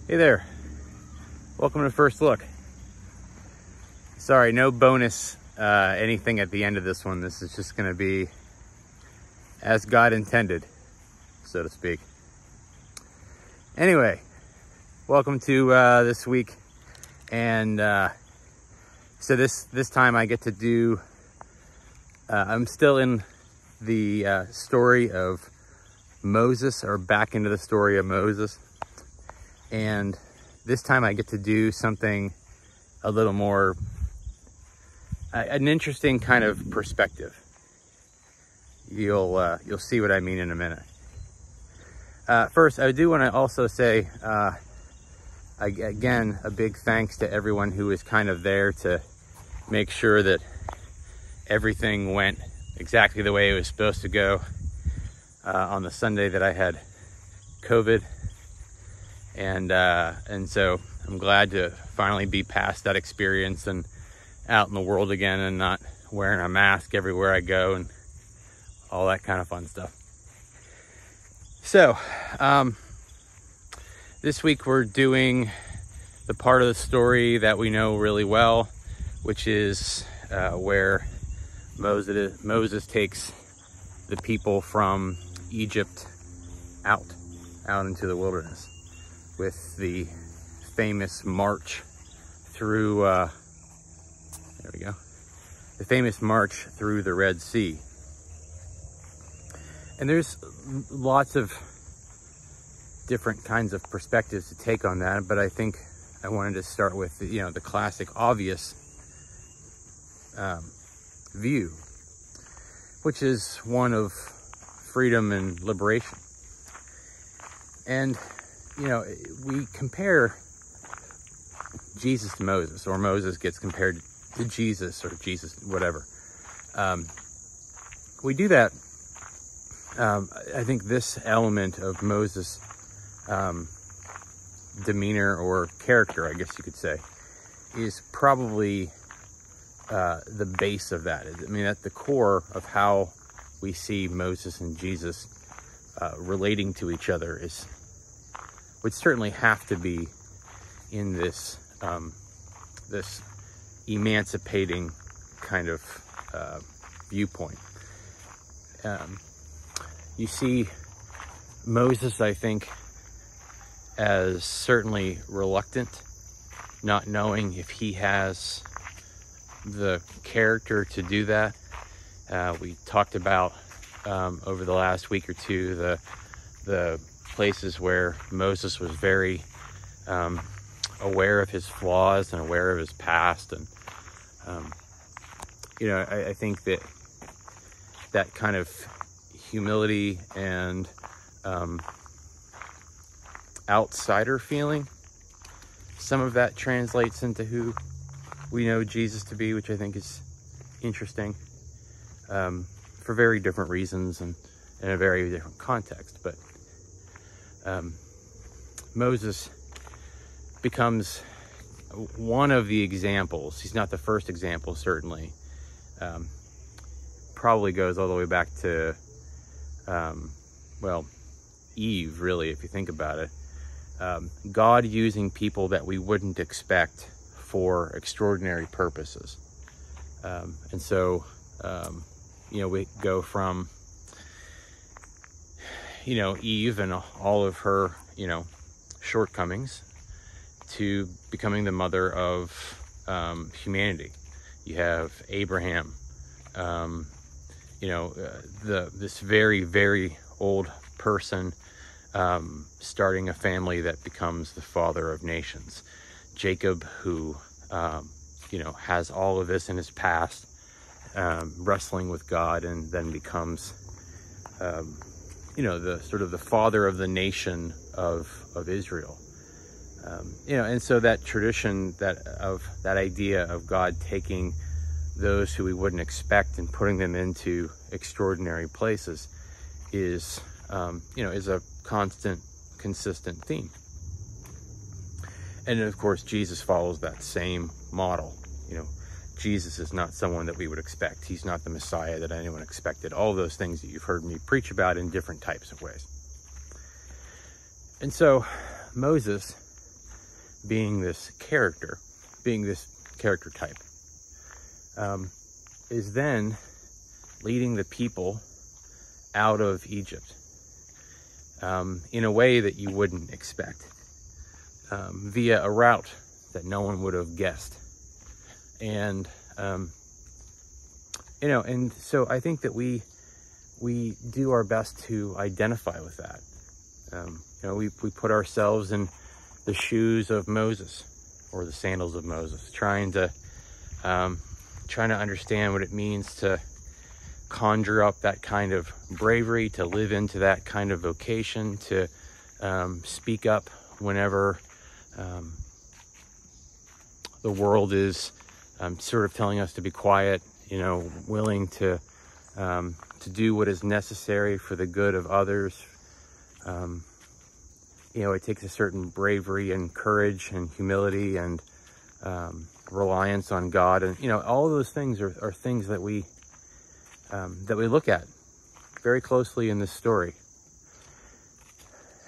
Hey there, welcome to First Look. Sorry, no bonus anything at the end of this one. This is just going to be as God intended, so to speak. Anyway, welcome to this week, and so this time I get to do, I'm still in the story of Moses, or back into the story of Moses. And this time I get to do something a little more, an interesting kind of perspective. You'll see what I mean in a minute. First, I do want to also say, again, a big thanks to everyone who was kind of there to make sure that everything went exactly the way it was supposed to go on the Sunday that I had COVID. And so I'm glad to finally be past that experience and out in the world again and not wearing a mask everywhere I go and all that kind of fun stuff. So, this week we're doing the part of the story that we know really well, which is where Moses takes the people from Egypt out into the wilderness, with the famous march through, there we go, the famous march through the Red Sea. And there's lots of different kinds of perspectives to take on that, but I think I wanted to start with, the classic, obvious view, which is one of freedom and liberation. And we compare Jesus to Moses, or Moses gets compared to Jesus, or Jesus, whatever. We do that. I think this element of Moses' demeanor or character, I guess you could say, is probably the base of that. I mean, at the core of how we see Moses and Jesus relating to each other would certainly have to be in this this emancipating kind of viewpoint. You see Moses, I think, as certainly reluctant, not knowing if he has the character to do that. We talked about over the last week or two the places where Moses was very aware of his flaws and aware of his past, and I think that kind of humility and outsider feeling, some of that translates into who we know Jesus to be, which I think is interesting for very different reasons and in a very different context. But Moses becomes one of the examples. He's not the first example, certainly. Probably goes all the way back to, Eve, really, if you think about it. God using people that we wouldn't expect for extraordinary purposes. And so, we go from, Eve and all of her, shortcomings to becoming the mother of humanity. You have Abraham, this very, very old person starting a family that becomes the father of nations. Jacob, who, has all of this in his past, wrestling with God, and then becomes, the sort of the father of the nation of Israel. And so that tradition, that idea of God taking those who we wouldn't expect and putting them into extraordinary places is a constant, consistent theme. And of course, Jesus follows that same model. Jesus is not someone that we would expect. He's not the Messiah that anyone expected. All those things that you've heard me preach about in different types of ways. And so Moses being this character type, is then leading the people out of Egypt in a way that you wouldn't expect, via a route that no one would have guessed. And and so I think that we do our best to identify with that. We put ourselves in the shoes of Moses, or the sandals of Moses, trying to understand what it means to conjure up that kind of bravery, to live into that kind of vocation, to speak up whenever the world is sort of telling us to be quiet, willing to do what is necessary for the good of others. It takes a certain bravery and courage and humility and reliance on God, and all of those things are things that we look at very closely in this story.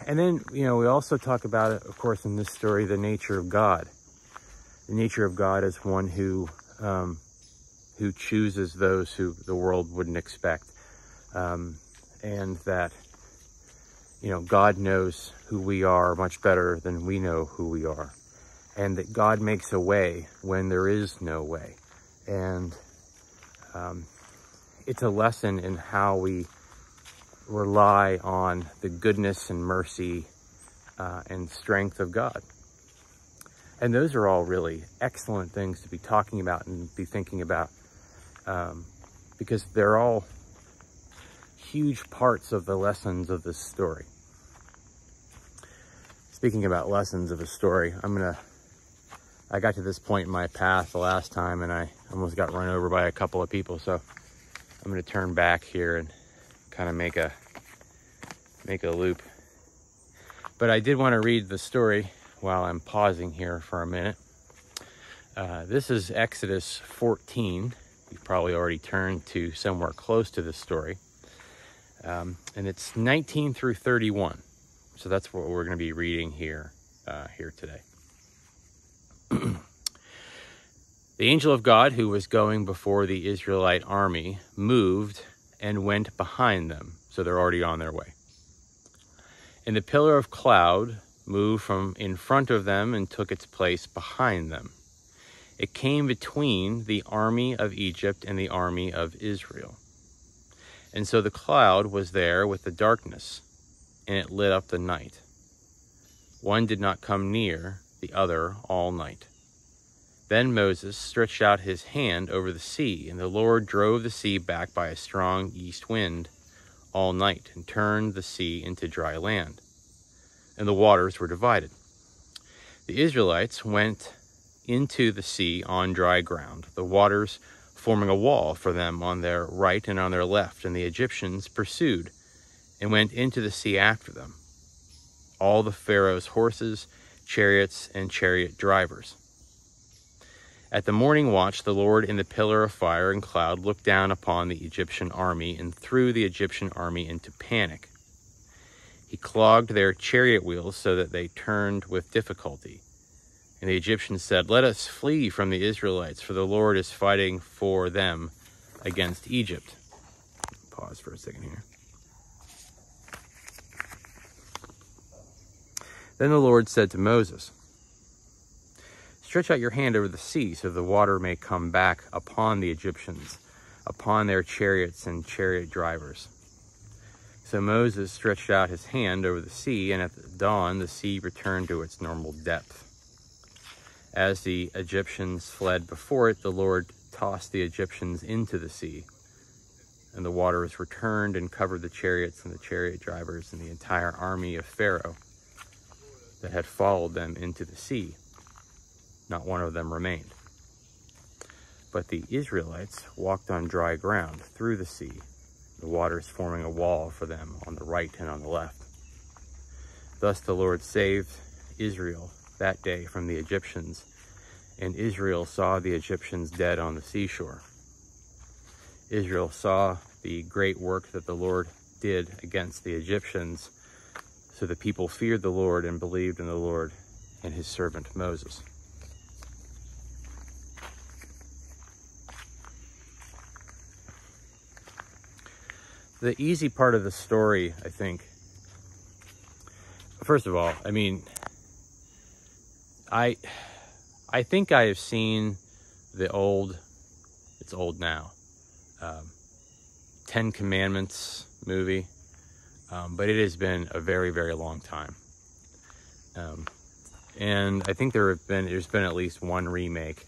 And then we also talk about it, of course, in this story, the nature of God. The nature of God as one who chooses those who the world wouldn't expect, and that God knows who we are much better than we know who we are, and that God makes a way when there is no way. And it's a lesson in how we rely on the goodness and mercy and strength of God. And those are all really excellent things to be talking about and be thinking about, because they're all huge parts of the lessons of this story. Speaking about lessons of a story, I got to this point in my path the last time and I almost got run over by a couple of people, so I'm going to turn back here and kind of make a loop. But I did want to read the story while I'm pausing here for a minute. This is Exodus 14. You've probably already turned to somewhere close to this story. And it's 19 through 31. So that's what we're going to be reading here today. The angel of God, who was going before the Israelite army, moved and went behind them. So they're already on their way. And the pillar of cloud moved from in front of them and took its place behind them. It came between the army of Egypt and the army of Israel. And so the cloud was there with the darkness, and it lit up the night. One did not come near the other all night. Then Moses stretched out his hand over the sea, and the Lord drove the sea back by a strong east wind all night, and turned the sea into dry land, and the waters were divided. The Israelites went into the sea on dry ground, the waters forming a wall for them on their right and on their left, and the Egyptians pursued and went into the sea after them, all the Pharaoh's horses, chariots, and chariot drivers. At the morning watch, the Lord in the pillar of fire and cloud looked down upon the Egyptian army and threw the Egyptian army into panic. He clogged their chariot wheels so that they turned with difficulty. And the Egyptians said, "Let us flee from the Israelites, for the Lord is fighting for them against Egypt." Pause for a second here. Then the Lord said to Moses, "Stretch out your hand over the sea so the water may come back upon the Egyptians, upon their chariots and chariot drivers." So Moses stretched out his hand over the sea, and at the dawn the sea returned to its normal depth. As the Egyptians fled before it, the Lord tossed the Egyptians into the sea, and the waters returned and covered the chariots and the chariot drivers and the entire army of Pharaoh that had followed them into the sea. Not one of them remained. But the Israelites walked on dry ground through the sea, the waters forming a wall for them on the right and on the left. Thus the Lord saved Israel that day from the Egyptians, and Israel saw the Egyptians dead on the seashore. Israel saw the great work that the Lord did against the Egyptians, so the people feared the Lord and believed in the Lord and his servant Moses. The easy part of the story, I think, first of all, I mean, I think I have seen it's old now, 10 Commandments movie, but it has been a very, very long time. And I think there's been at least one remake,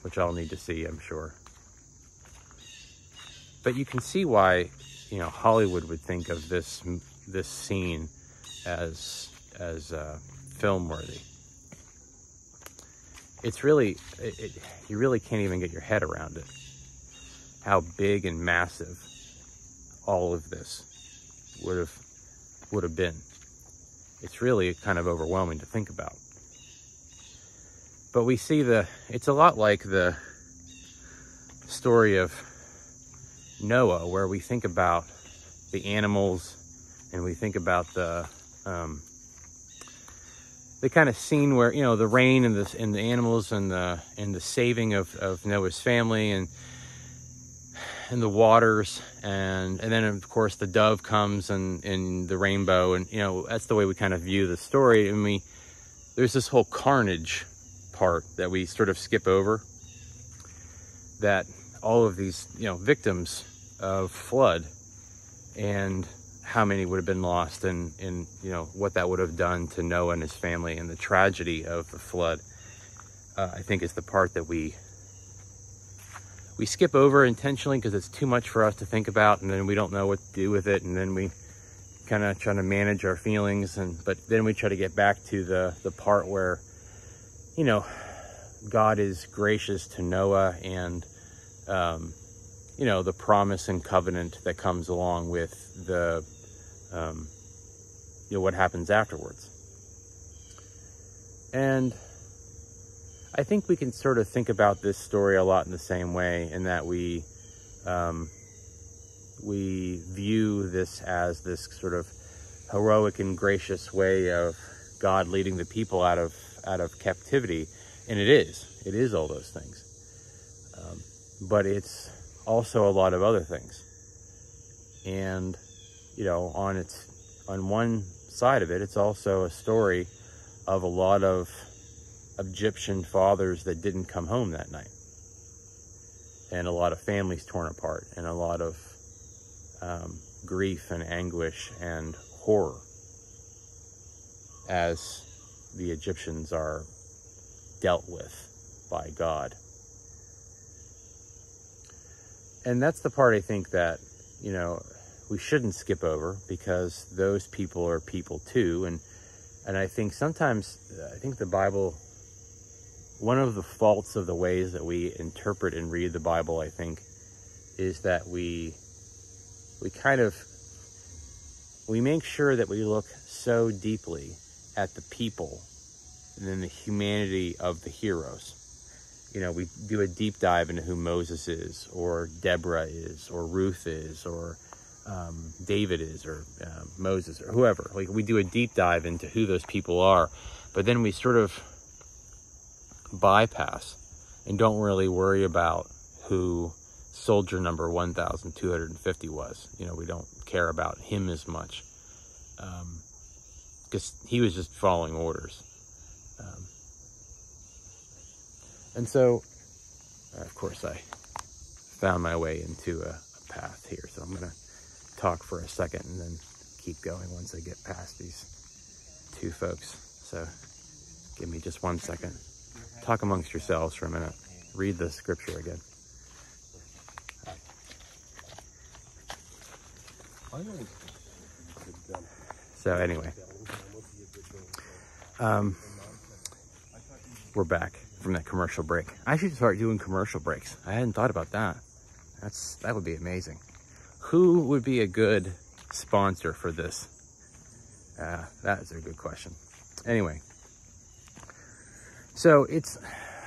which I'll need to see, I'm sure. But you can see why, Hollywood would think of this scene as film worthy. It's really, you really can't even get your head around it. How big and massive all of this would have been. It's really kind of overwhelming to think about. But we see it's a lot like the story of Noah, where we think about the animals and we think about the kind of scene where, the rain and the animals and the saving of Noah's family and the waters and then of course the dove comes and the rainbow, and that's the way we kind of view the story. And there's this whole carnage part that we sort of skip over, that all of these victims of flood and how many would have been lost, and what that would have done to Noah and his family, and the tragedy of the flood, I think is the part that we skip over intentionally because it's too much for us to think about, and then we don't know what to do with it, and then we kind of try to manage our feelings, but then we try to get back to the part where God is gracious to Noah, and the promise and covenant that comes along with the what happens afterwards. And I think we can sort of think about this story a lot in the same way, in that we view this as this sort of heroic and gracious way of God leading the people out of captivity, and it is all those things, but it's also a lot of other things. And on one side of it, it's also a story of a lot of Egyptian fathers that didn't come home that night, and a lot of families torn apart, and a lot of grief and anguish and horror as the Egyptians are dealt with by God. And that's the part I think that we shouldn't skip over, because those people are people too. And I think sometimes, the Bible, one of the faults of the ways that we interpret and read the Bible, I think, is that we make sure that we look so deeply at the people and then the humanity of the heroes. We do a deep dive into who Moses is, or Deborah is, or Ruth is, or David is, or Moses, or whoever. Like, we do a deep dive into who those people are, but then we sort of bypass and don't really worry about who soldier number 1,250 was. We don't care about him as much, because he was just following orders. And so, of course, I found my way into a path here, so I'm going to talk for a second and then keep going once I get past these two folks. So give me just 1 second. Talk amongst yourselves for a minute. Read the scripture again. So anyway, we're back from that commercial break. I should start doing commercial breaks. I hadn't thought about that. That would be amazing. Who would be a good sponsor for this? That is a good question. Anyway, so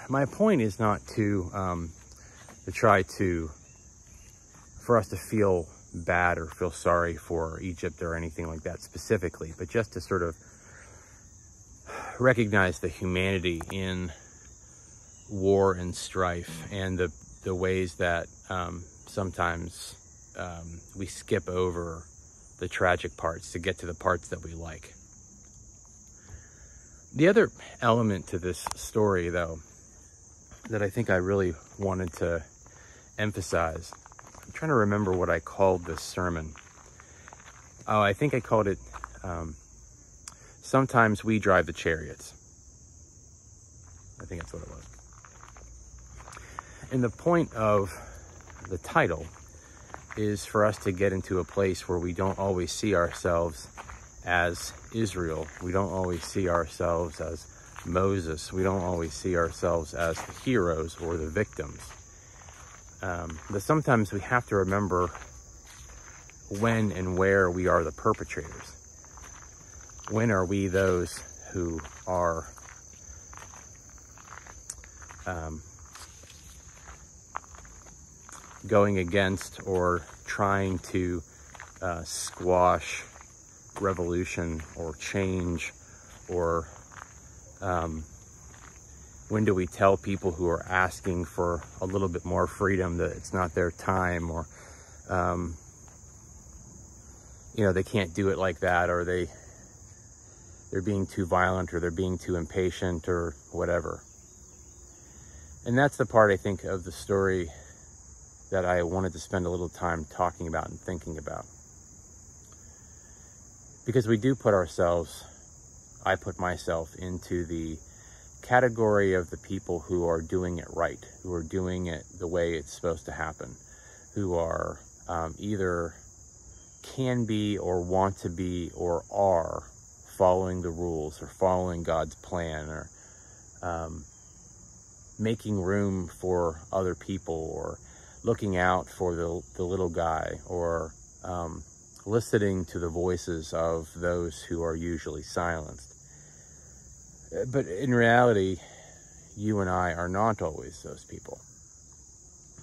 my point is not to try for us to feel bad or feel sorry for Egypt or anything like that specifically, but just to sort of recognize the humanity in war and strife, and the ways that sometimes we skip over the tragic parts to get to the parts that we like. The other element to this story, though, that I think I really wanted to emphasize, I'm trying to remember what I called this sermon. Oh, I think I called it, Sometimes We Drive the Chariots. I think that's what it was. And the point of the title is for us to get into a place where we don't always see ourselves as Israel. We don't always see ourselves as Moses. We don't always see ourselves as the heroes or the victims. But sometimes we have to remember when and where we are the perpetrators. When are we those who are going against or trying to squash revolution or change? Or when do we tell people who are asking for a little bit more freedom that it's not their time, or they can't do it like that, or they're being too violent, or they're being too impatient, or whatever. And that's the part, I think, of the story that I wanted to spend a little time talking about and thinking about. Because we do put ourselves, I put myself into the category of the people who are doing it right, who are doing it the way it's supposed to happen, who are either can be or want to be or are following the rules or following God's plan, or making room for other people, or looking out for the little guy, or listening to the voices of those who are usually silenced. But in reality, you and I are not always those people.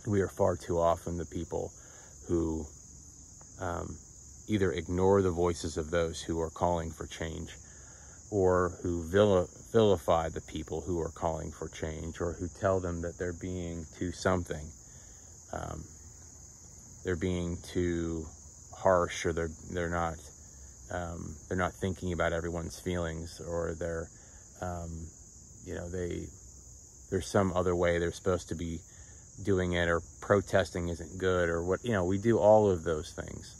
We are far too often the people who either ignore the voices of those who are calling for change, or who vilify the people who are calling for change, or who tell them that they're being too something. They're being too harsh, or they're not thinking about everyone's feelings, or there's some other way they're supposed to be doing it, or protesting isn't good, or what, we do all of those things.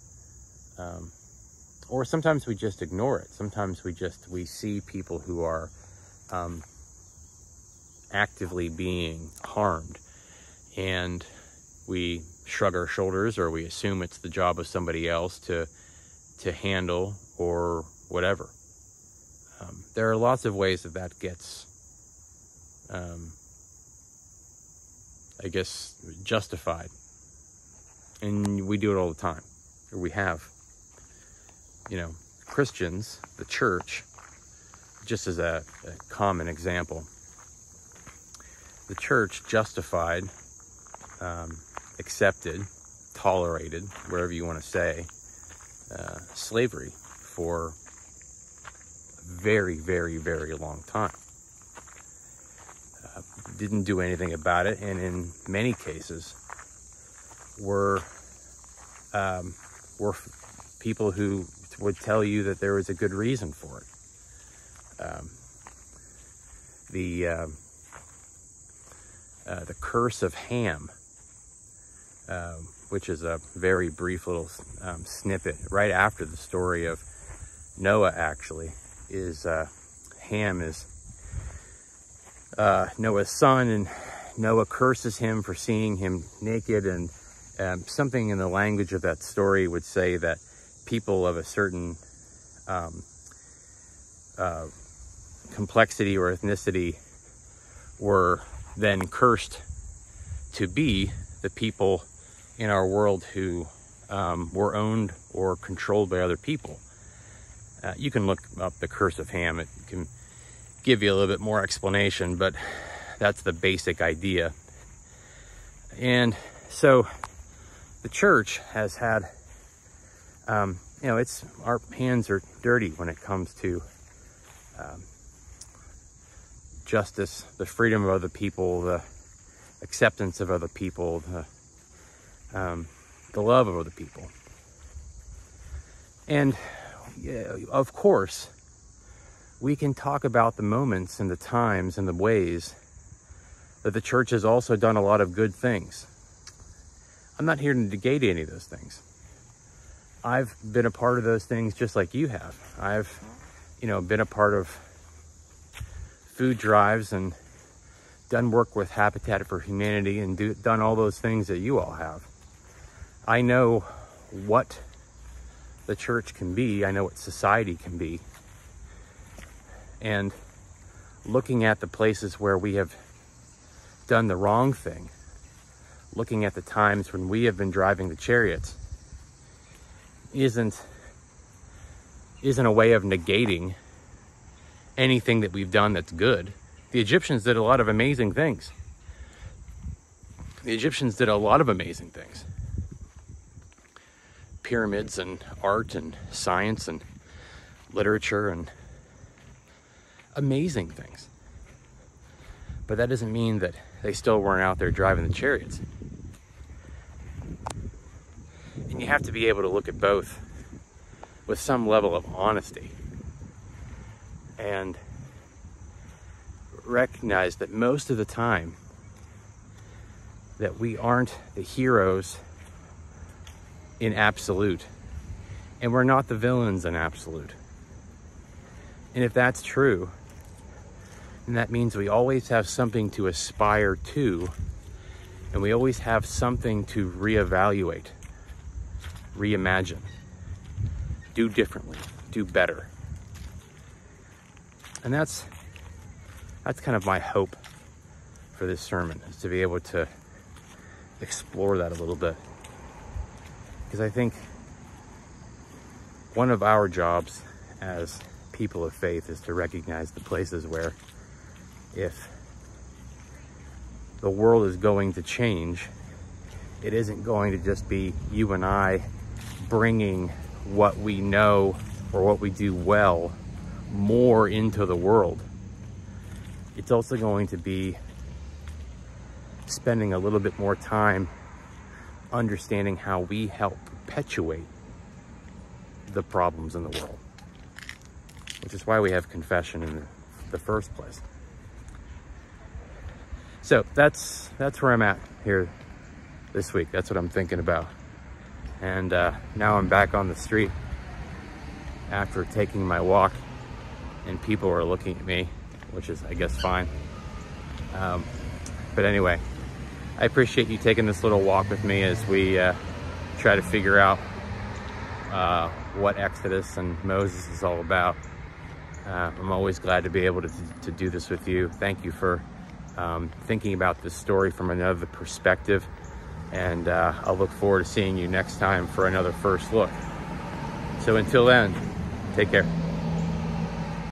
Or sometimes we just ignore it. Sometimes we see people who are actively being harmed, and we shrug our shoulders, or we assume it's the job of somebody else to handle, or whatever. There are lots of ways that gets, I guess, justified. And we do it all the time. Or we have. Christians, the church, just as a common example. The church justified, accepted, tolerated, wherever you want to say, slavery for a very, very, very long time. Didn't do anything about it, and in many cases were people who would tell you that there was a good reason for it. The curse of Ham, which is a very brief little snippet right after the story of Noah, actually, is Ham is Noah's son, and Noah curses him for seeing him naked, and something in the language of that story would say that people of a certain complexity or ethnicity were then cursed to be the people in our world who were owned or controlled by other people. You can look up the curse of Ham. It can give you a little bit more explanation, but that's the basic idea. And so the church has had, our hands are dirty when it comes to justice, the freedom of other people, the acceptance of other people, the love of other people. And of course, we can talk about the moments and the times and the ways that the church has also done a lot of good things. I'm not here to negate any of those things. I've been a part of those things just like you have. I've, been a part of food drives and done work with Habitat for Humanity and done all those things that you all have. I know what the church can be. I know what society can be. And looking at the places where we have done the wrong thing, looking at the times when we have been driving the chariots, isn't a way of negating anything that we've done that's good. The Egyptians did a lot of amazing things. Pyramids and art and science and literature and amazing things. But that doesn't mean that they still weren't out there driving the chariots. And you have to be able to look at both with some level of honesty and recognize that most of the time that we aren't the heroes in absolute, and we're not the villains in absolute. And if that's true, then that means we always have something to aspire to, and we always have something to reevaluate, reimagine, do differently, do better. And that's kind of my hope for this sermon, is to be able to explore that a little bit. Because I think one of our jobs as people of faith is to recognize the places where, if the world is going to change, it isn't going to just be you and I bringing what we know or what we do well more into the world. It's also going to be spending a little bit more time understanding how we help perpetuate the problems in the world, which is why we have confession in the first place. So that's where I'm at here this week. That's what I'm thinking about. And now I'm back on the street after taking my walk, and people are looking at me, which is, I guess, fine. But anyway, I appreciate you taking this little walk with me as we try to figure out what Exodus and Moses is all about. I'm always glad to be able to do this with you. Thank you for thinking about this story from another perspective. And I'll look forward to seeing you next time for another First Look. So until then, take care.